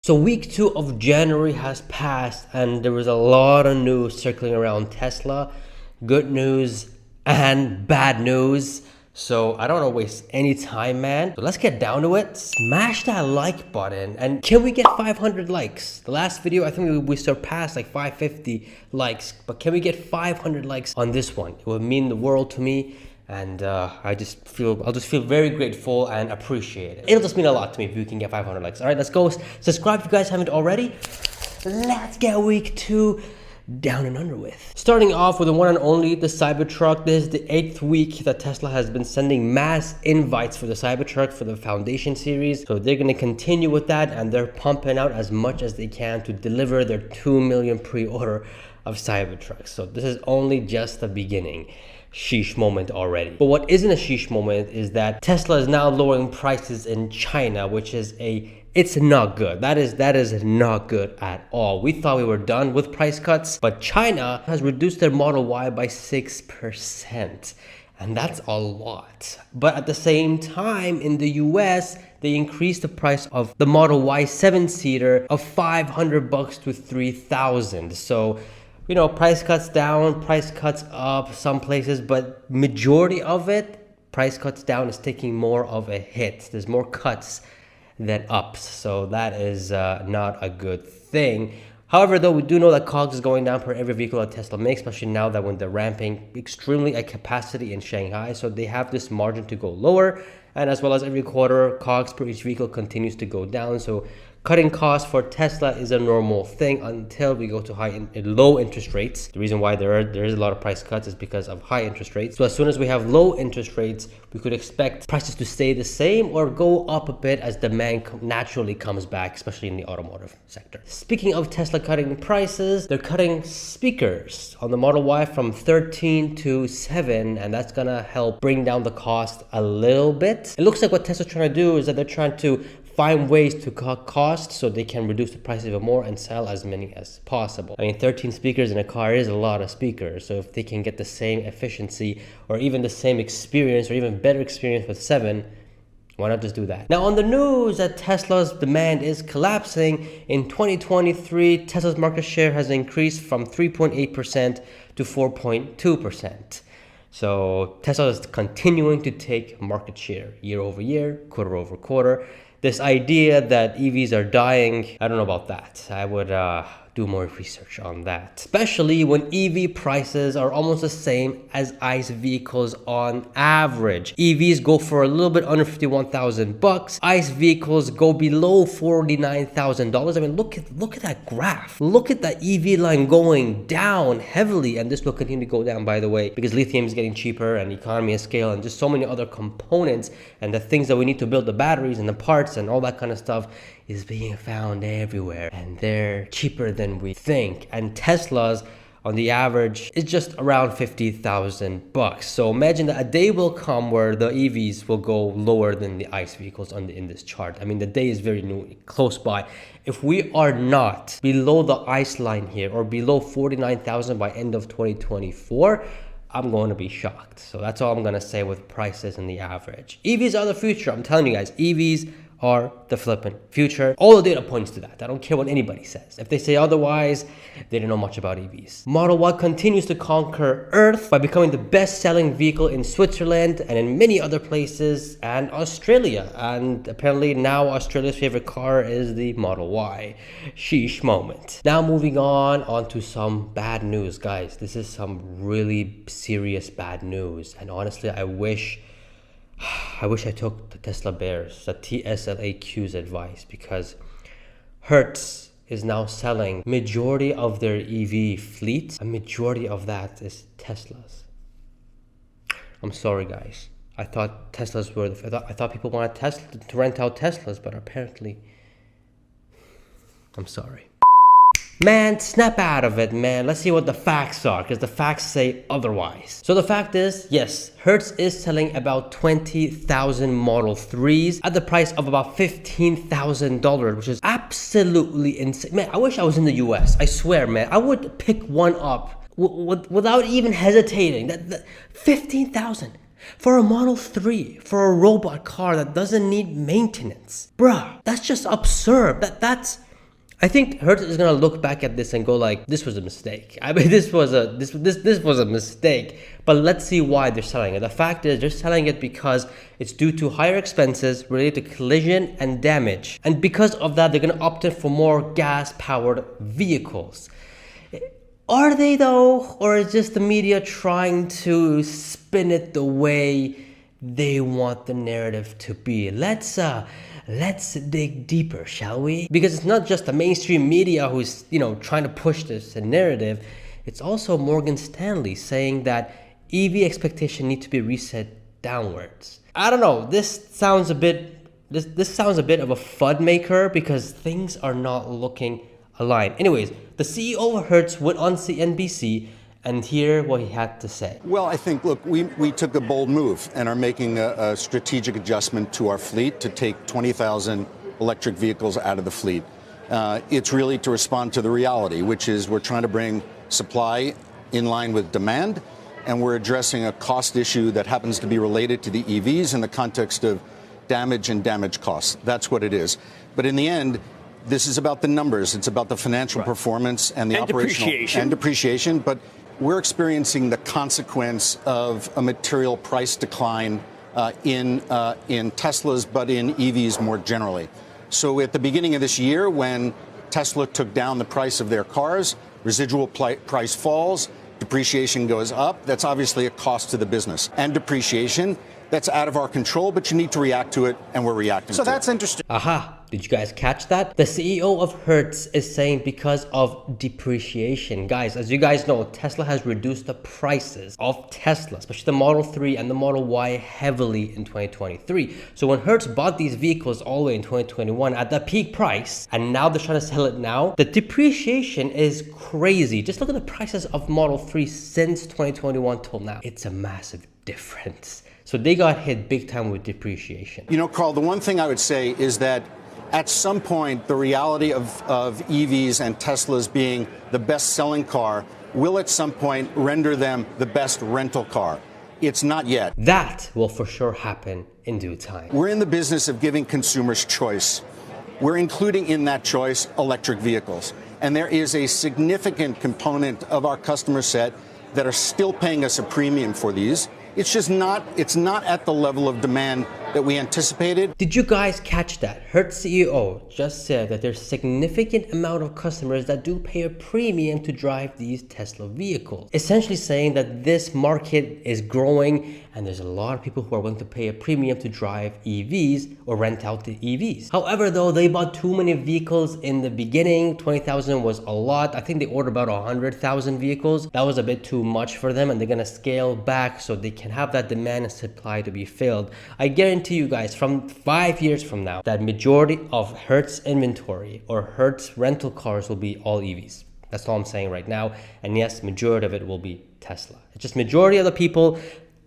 So week 2 of January has passed and there was a lot of news circling around Tesla. Good news and bad news. So I don't want to waste any time, man. So let's get down to it. Smash that like button. And can we get 500 likes? The last video, I think we surpassed like 550 likes. But can we get 500 likes on this one? It would mean the world to me. And I'll just feel very grateful and appreciate it. It'll just mean a lot to me if we can get 500 likes. All right, let's go. Subscribe if you guys haven't already. Let's get week 2 down and under with. Starting off with the one and only, the Cybertruck. This is the 8th week that Tesla has been sending mass invites for the Cybertruck for the Foundation series. So they're going to continue with that, and they're pumping out as much as they can to deliver their 2 million pre-order of Cybertrucks. So this is only just the beginning. Sheesh moment already. But what isn't a sheesh moment is that Tesla is now lowering prices in China, which is it's not good. That is not good at all. We thought we were done with price cuts, but China has reduced their Model Y by 6%. And that's a lot. But at the same time, in the US, they increased the price of the Model Y 7-seater of $500 to $3,000. So, you know, price cuts down, price cuts up some places, but majority of it, price cuts down is taking more of a hit. There's more cuts than ups. So that is not a good thing. However, though, we do know that COGS is going down per every vehicle that Tesla makes, especially now that when they're ramping extremely at capacity in Shanghai. So they have this margin to go lower. And as well as every quarter, COGS per each vehicle continues to go down. So cutting costs for Tesla is a normal thing until we go to low interest rates. The reason why there is a lot of price cuts is because of high interest rates. So as soon as we have low interest rates, we could expect prices to stay the same or go up a bit as demand naturally comes back, especially in the automotive sector. Speaking of Tesla cutting prices, they're cutting speakers on the Model Y from 13 to 7, and that's gonna help bring down the cost a little bit. It looks like what Tesla's trying to do is that they're trying to find ways to cut costs so they can reduce the price even more and sell as many as possible. I mean, 13 speakers in a car is a lot of speakers. So if they can get the same efficiency or even the same experience or even better experience with 7, why not just do that? Now, on the news that Tesla's demand is collapsing, in 2023, Tesla's market share has increased from 3.8% to 4.2%. So Tesla is continuing to take market share year over year, quarter over quarter. This idea that EVs are dying, I don't know about that. I would do more research on that, especially when EV prices are almost the same as ICE vehicles on average. EVs go for a little bit under $51,000. ICE vehicles go below $49,000. I mean, look at that graph. Look at that EV line going down heavily, and this will continue to go down, by the way, because lithium is getting cheaper and economy of scale and just so many other components and the things that we need to build the batteries and the parts and all that kind of stuff is being found everywhere, and they're cheaper than we think. And Tesla's on the average is just around $50,000. So imagine that a day will come where the EVs will go lower than the ICE vehicles in this chart. I mean, the day is very new, close by. If we are not below the ICE line here or below 49,000 by end of 2024, I'm going to be shocked. So that's all I'm going to say with prices and the average. EVs are the future. I'm telling you guys, EVs are the flippin' future. All the data points to that. I don't care what anybody says. If they say otherwise, they don't know much about EVs. Model Y continues to conquer Earth by becoming the best-selling vehicle in Switzerland and in many other places and Australia. And apparently now Australia's favorite car is the Model Y. Sheesh moment. Now moving on to some bad news, guys. This is some really serious bad news. And honestly, I wish I took the Tesla Bears, the TSLA Q's advice, because Hertz is now selling majority of their EV fleet. A majority of that is Teslas. I'm sorry, guys. I thought Teslas were I thought people wanted Tesla to rent out Teslas, but apparently, I'm sorry. Man, snap out of it, man. Let's see what the facts are, because the facts say otherwise. So the fact is, yes, Hertz is selling about 20,000 Model 3s at the price of about $15,000, which is absolutely insane. Man, I wish I was in the US. I swear, man. I would pick one up without even hesitating. That 15,000 for a Model 3, for a robot car that doesn't need maintenance. Bruh, that's just absurd. That's I think Hertz is gonna look back at this and go like, this was a mistake. I mean, this was a mistake. But let's see why they're selling it. The fact is, they're selling it because it's due to higher expenses related to collision and damage, and because of that, they're gonna opt in for more gas-powered vehicles. Are they though, or is just the media trying to spin it the way they want the narrative to be? Let's dig deeper, shall we? Because it's not just the mainstream media who's, trying to push this narrative. It's also Morgan Stanley saying that EV expectation need to be reset downwards. I don't know. This sounds a bit of a FUD maker because things are not looking aligned. Anyways, the CEO of Hertz went on CNBC and hear what he had to say. Well, I think, look, we took a bold move and are making a strategic adjustment to our fleet to take 20,000 electric vehicles out of the fleet. It's really to respond to the reality, which is we're trying to bring supply in line with demand, and we're addressing a cost issue that happens to be related to the EVs in the context of damage and damage costs. That's what it is. But in the end, this is about the numbers. It's about the financial performance and the operational and depreciation. But we're experiencing the consequence of a material price decline in Teslas, but in EVs more generally. So at the beginning of this year, when Tesla took down the price of their cars, residual price falls, depreciation goes up. That's obviously a cost to the business. And depreciation, that's out of our control, but you need to react to it, and we're reacting to it. So that's interesting. Aha. Did you guys catch that? The CEO of Hertz is saying because of depreciation. Guys, as you guys know, Tesla has reduced the prices of Tesla, especially the Model 3 and the Model Y, heavily in 2023. So when Hertz bought these vehicles all the way in 2021 at the peak price, and now they're trying to sell it now, the depreciation is crazy. Just look at the prices of Model 3 since 2021 till now. It's a massive difference. So they got hit big time with depreciation. You know, Carl, the one thing I would say is that at some point, the reality of EVs and Teslas being the best-selling car will at some point render them the best rental car. It's not yet. That will for sure happen in due time. We're in the business of giving consumers choice. We're including in that choice electric vehicles. And there is a significant component of our customer set that are still paying us a premium for these. It's just not at the level of demand that we anticipated. Did you guys catch that? Hertz CEO just said that there's a significant amount of customers that do pay a premium to drive these Tesla vehicles. Essentially saying that this market is growing and there's a lot of people who are willing to pay a premium to drive EVs or rent out the EVs. However, though, they bought too many vehicles in the beginning. 20,000 was a lot. I think they ordered about 100,000 vehicles. That was a bit too much for them, and they're gonna scale back so they can have that demand and supply to be filled. I guarantee you guys, from 5 years from now, that majority of Hertz inventory or Hertz rental cars will be all EVs. That's all I'm saying right now. And yes, majority of it will be Tesla. It's just majority of the people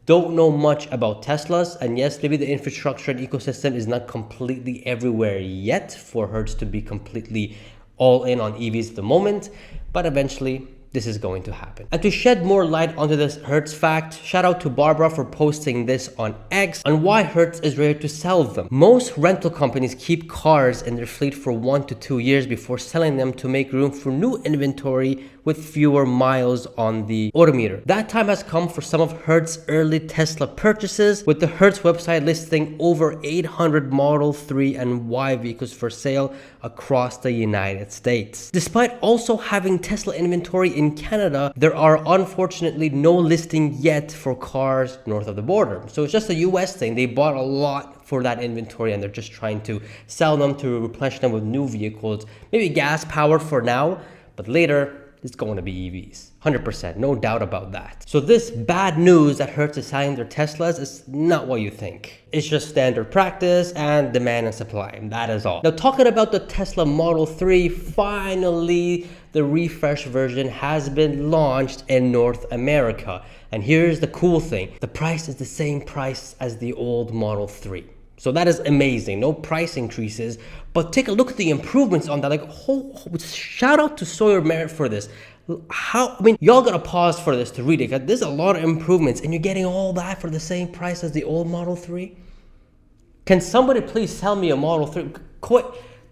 don't know much about Teslas, and yes, maybe the infrastructure and ecosystem is not completely everywhere yet for Hertz to be completely all in on EVs at the moment, but eventually this is going to happen. And to shed more light onto this Hertz fact, shout out to Barbara for posting this on X on why Hertz is ready to sell them. Most rental companies keep cars in their fleet for 1 to 2 years before selling them to make room for new inventory with fewer miles on the odometer. That time has come for some of Hertz's early Tesla purchases, with the Hertz website listing over 800 Model 3 and Y vehicles for sale across the United States. Despite also having Tesla inventory in Canada, there are unfortunately no listing yet for cars north of the border. So it's just a US thing. They bought a lot for that inventory and they're just trying to sell them to replenish them with new vehicles, maybe gas powered for now, but later it's going to be EVs. 100%, no doubt about that. So this bad news that Hertz is selling their Teslas is not what you think. It's just standard practice and demand and supply, and that is all. Now, talking about the Tesla Model 3, finally the refresh version has been launched in North America. And here's the cool thing. The price is the same price as the old Model 3. So that is amazing, no price increases, but take a look at the improvements on that. Like, shout out to Sawyer Merritt for this. Y'all gotta pause for this to read it, because there's a lot of improvements and you're getting all that for the same price as the old Model 3? Can somebody please sell me a Model 3?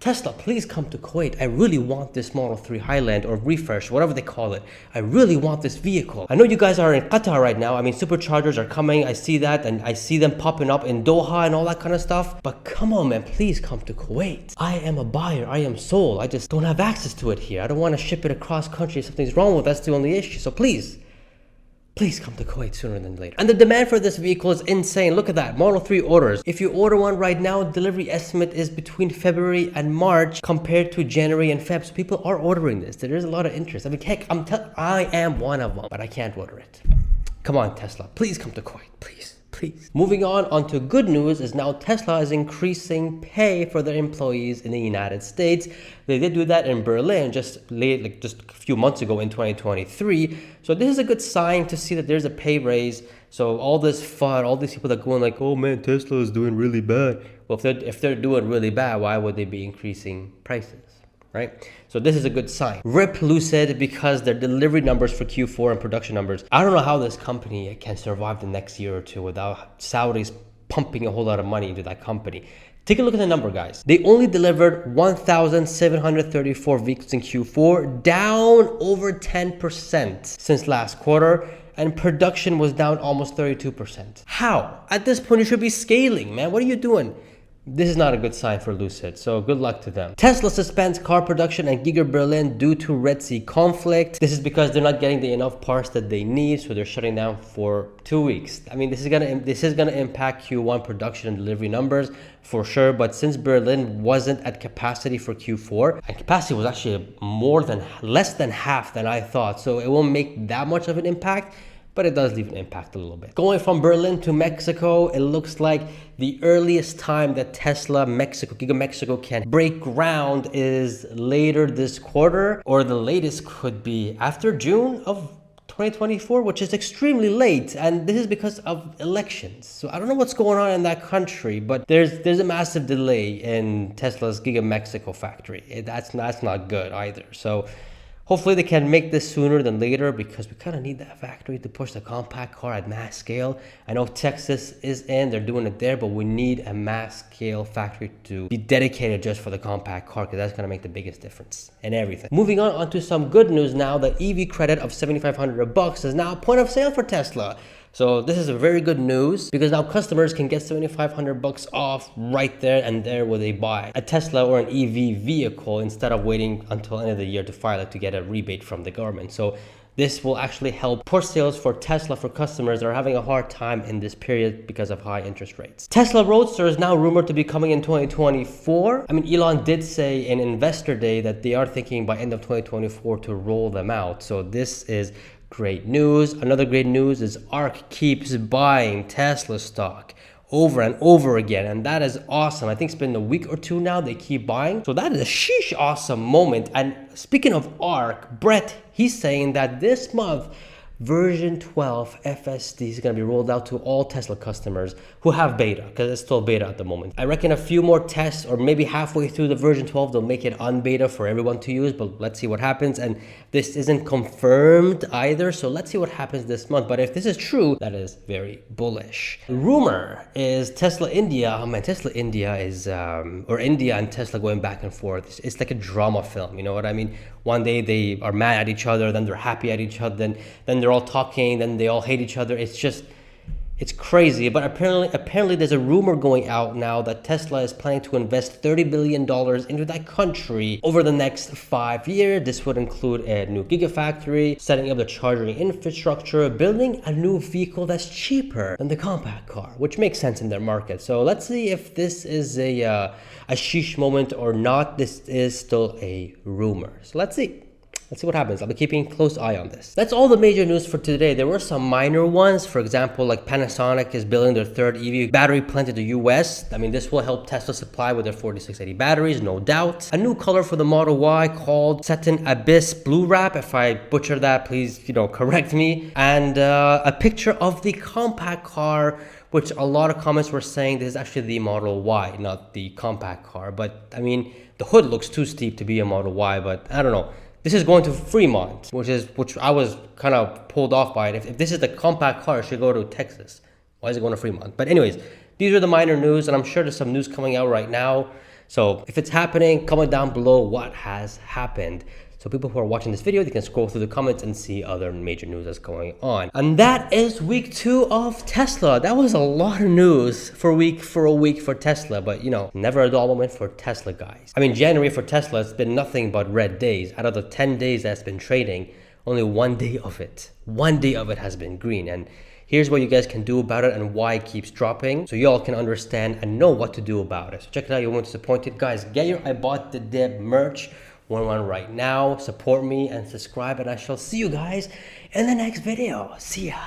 Tesla, please come to Kuwait. I really want this Model 3 Highland or refresh, whatever they call it. I really want this vehicle. I know you guys are in Qatar right now. I mean, superchargers are coming. I see that, and I see them popping up in Doha and all that kind of stuff. But come on, man, please come to Kuwait. I am a buyer. I am sold. I just don't have access to it here. I don't want to ship it across country if something's wrong with it. That's the only issue. So please come to Kuwait sooner than later. And the demand for this vehicle is insane. Look at that, Model 3 orders. If you order one right now, delivery estimate is between February and March compared to January and Feb. So people are ordering this. There is a lot of interest. I mean, heck, I am one of them, but I can't order it. Come on, Tesla, please come to Kuwait, please. Moving on to good news is now Tesla is increasing pay for their employees in the United States. They did do that in Berlin just a few months ago in 2023. So this is a good sign to see that there's a pay raise. So all this fun, all these people that going like, oh man, Tesla is doing really bad. Well, if they're doing really bad, why would they be increasing prices? Right? So this is a good sign. RIP Lucid, because their delivery numbers for Q4 and production numbers, I don't know how this company can survive the next year or two without Saudis pumping a whole lot of money into that company. Take a look at the number, guys. They only delivered 1,734 vehicles in Q4, down over 10% since last quarter, and production was down almost 32%. How? At this point, you should be scaling, man. What are you doing? This is not a good sign for Lucid, so good luck to them. Tesla suspends car production at Giga Berlin due to Red Sea conflict. This is because they're not getting the enough parts that they need, so they're shutting down for 2 weeks. I mean, this is gonna impact Q1 production and delivery numbers for sure. But since Berlin wasn't at capacity for Q4, and capacity was actually less than half than I thought, so it won't make that much of an impact. But it does leave an impact a little bit. Going from Berlin to Mexico, it looks like the earliest time that Giga Mexico can break ground is later this quarter, or the latest could be after June of 2024, which is extremely late, and this is because of elections. So I don't know what's going on in that country, but there's a massive delay in Tesla's Giga Mexico factory. That's not good either. So hopefully they can make this sooner than later, because we kind of need that factory to push the compact car at mass scale. I know Texas is they're doing it there, but we need a mass scale factory to be dedicated just for the compact car, because that's going to make the biggest difference in everything. Moving on to some good news now. The EV credit of $7,500 is now point of sale for Tesla. So this is a very good news, because now customers can get $7,500 off right there and there where they buy a Tesla or an EV vehicle, instead of waiting until the end of the year to file it to get a rebate from the government. So this will actually help push sales for Tesla for customers that are having a hard time in this period because of high interest rates. Tesla Roadster is now rumored to be coming in 2024. I mean, Elon did say in Investor Day that they are thinking by end of 2024 to roll them out. So this is great news. Another great news is AARK keeps buying Tesla stock over and over again, and that is awesome. I think it's been a week or two now they keep buying, so that is a sheesh awesome moment. And speaking of AARK, Brett, he's saying that this month version 12 FSD is going to be rolled out to all Tesla customers who have beta, because it's still beta at the moment. I reckon a few more tests, or maybe halfway through the version 12, they'll make it unbeta for everyone to use, but let's see what happens. And this isn't confirmed either, so let's see what happens this month. But if this is true, that is very bullish. Rumor is Tesla India. Oh man, Tesla India is, or India and Tesla going back and forth. It's like a drama film, you know what I mean? One day they are mad at each other, then they're happy at each other, then they're all talking, then they all hate each other. It's crazy. But apparently there's a rumor going out now that Tesla is planning to invest $30 billion into that country over the next 5 years. This would include a new Gigafactory, setting up the charging infrastructure, building a new vehicle that's cheaper than the compact car, which makes sense in their market. So let's see if this is a sheesh moment or not. This is still a rumor. So let's see. Let's see what happens. I'll be keeping a close eye on this. That's all the major news for today. There were some minor ones. For example, like Panasonic is building their third EV battery plant in the US. I mean, this will help Tesla supply with their 4680 batteries, no doubt. A new color for the Model Y called Satin Abyss Blue Wrap. If I butcher that, please, correct me. And a picture of the compact car, which a lot of comments were saying this is actually the Model Y, not the compact car. But I mean, the hood looks too steep to be a Model Y, but I don't know. This is going to Fremont, which I was kind of pulled off by it. If this is the compact car, it should go to Texas. Why is it going to Fremont? But anyways, these are the minor news, and I'm sure there's some news coming out right now. So if it's happening, comment down below what has happened. So people who are watching this video, they can scroll through the comments and see other major news that's going on. And that is week 2 of Tesla. That was a lot of news for a week for Tesla, but you know, never a dull moment for Tesla, guys. I mean, January for Tesla has been nothing but red days. Out of the 10 days that's been trading, only one day of it has been green. And here's what you guys can do about it and why it keeps dropping, so you all can understand and know what to do about it. So check it out, you won't disappoint it. Guys, get your I Bought the Dip merch. One right now. Support me and subscribe, and I shall see you guys in the next video. See ya.